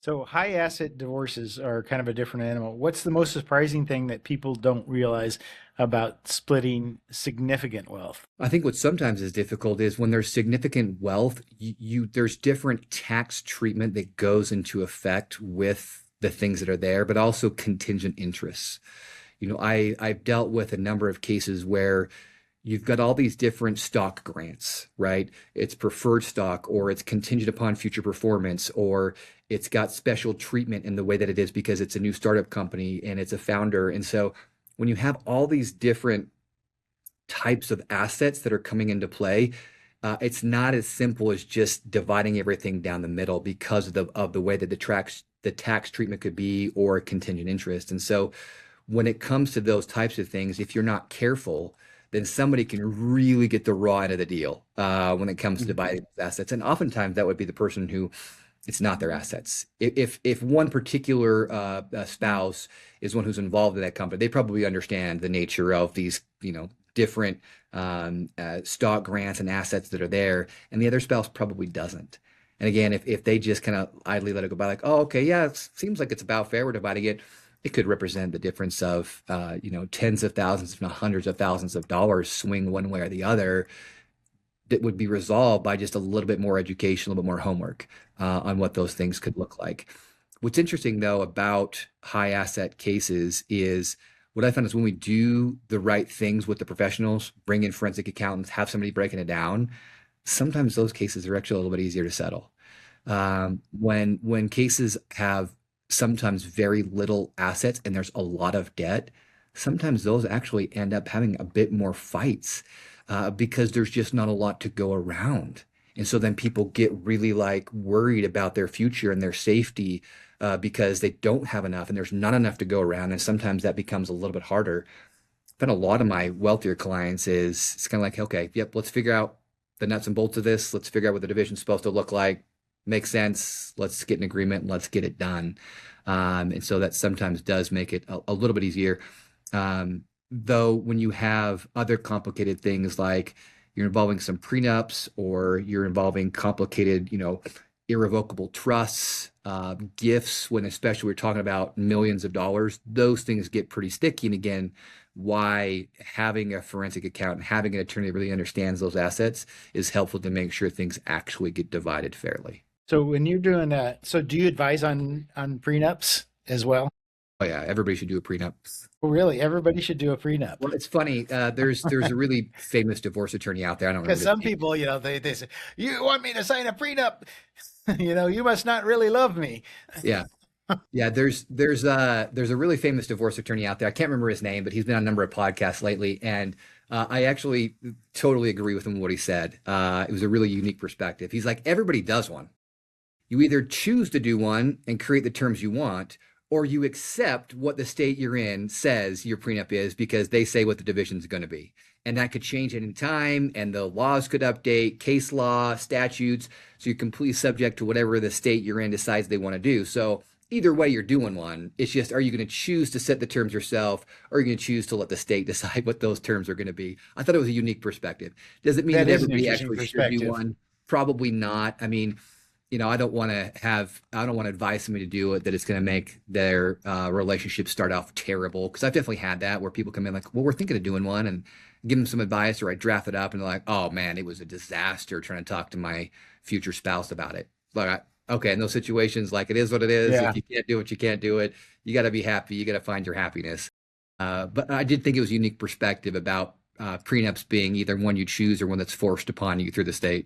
So high asset divorces are kind of a different animal. What's the most surprising thing that people don't realize about splitting significant wealth? I think what sometimes is difficult is when there's significant wealth, there's different tax treatment that goes into effect with the things that are there, but also contingent interests. I've dealt with a number of cases where you've got all these different stock grants, right? It's preferred stock, or it's contingent upon future performance, or it's got special treatment in the way that it is because it's a new startup company and it's a founder. And so when you have all these different types of assets that are coming into play, it's not as simple as just dividing everything down the middle because of the way that the tax treatment could be, or contingent interest. And so when it comes to those types of things, if you're not careful, then somebody can really get the raw end of the deal when it comes to Mhm. dividing assets. And oftentimes that would be the person who it's not their assets. If one particular spouse is one who's involved in that company, they probably understand the nature of these, different stock grants and assets that are there, and the other spouse probably doesn't. And again, if they just kind of idly let it go by, like, oh, okay, yeah, it seems like it's about fair, we're dividing it, it could represent the difference of, tens of thousands, if not hundreds of thousands of dollars swing one way or the other, that would be resolved by just a little bit more education, a little bit more homework on what those things could look like. What's interesting, though, about high asset cases is what I found is when we do the right things with the professionals, bring in forensic accountants, have somebody breaking it down, sometimes those cases are actually a little bit easier to settle. When cases have sometimes very little assets and there's a lot of debt, sometimes those actually end up having a bit more fights because there's just not a lot to go around. And so then people get really like worried about their future and their safety because they don't have enough and there's not enough to go around. And sometimes that becomes a little bit harder. But a lot of my wealthier clients is it's kind of like, okay, yep, let's figure out the nuts and bolts of this. Let's figure out what the division's supposed to look like. Makes sense. Let's get an agreement and let's get it done. And so that sometimes does make it a little bit easier. Though when you have other complicated things like you're involving some prenups, or you're involving complicated, irrevocable trusts, gifts, when especially we're talking about millions of dollars, those things get pretty sticky. And again, why having a forensic accountant, having an attorney that really understands those assets is helpful to make sure things actually get divided fairly. So when you're doing that, so do you advise on prenups as well? Oh yeah, everybody should do a prenup. Well, really, everybody should do a prenup. Well, it's funny. There's a really famous divorce attorney out there. I don't Because remember his some name. people, they say, you want me to sign a prenup? You must not really love me. Yeah. Yeah, there's a really famous divorce attorney out there. I can't remember his name, but he's been on a number of podcasts lately, and I actually totally agree with him what he said. It was a really unique perspective. He's like, everybody does one. You either choose to do one and create the terms you want, or you accept what the state you're in says your prenup is because they say what the division is going to be. And that could change at any time, and the laws could update, case law, statutes. So you're completely subject to whatever the state you're in decides they want to do. So either way, you're doing one. It's just, are you going to choose to set the terms yourself, or are you going to choose to let the state decide what those terms are going to be? I thought it was a unique perspective. Does it mean That that is an everybody interesting actually should do perspective. one? Probably not. I mean, I don't want to advise somebody to do it that it's going to make their relationship start off terrible. Because I've definitely had that where people come in like, well, we're thinking of doing one, and give them some advice, or I draft it up and they're like, oh man, it was a disaster trying to talk to my future spouse about it. But okay, in those situations, like it is what it is. If Yeah. you can't do it, you can't do it. You got to be happy. You got to find your happiness. But I did think it was a unique perspective about prenups being either one you choose or one that's forced upon you through the state.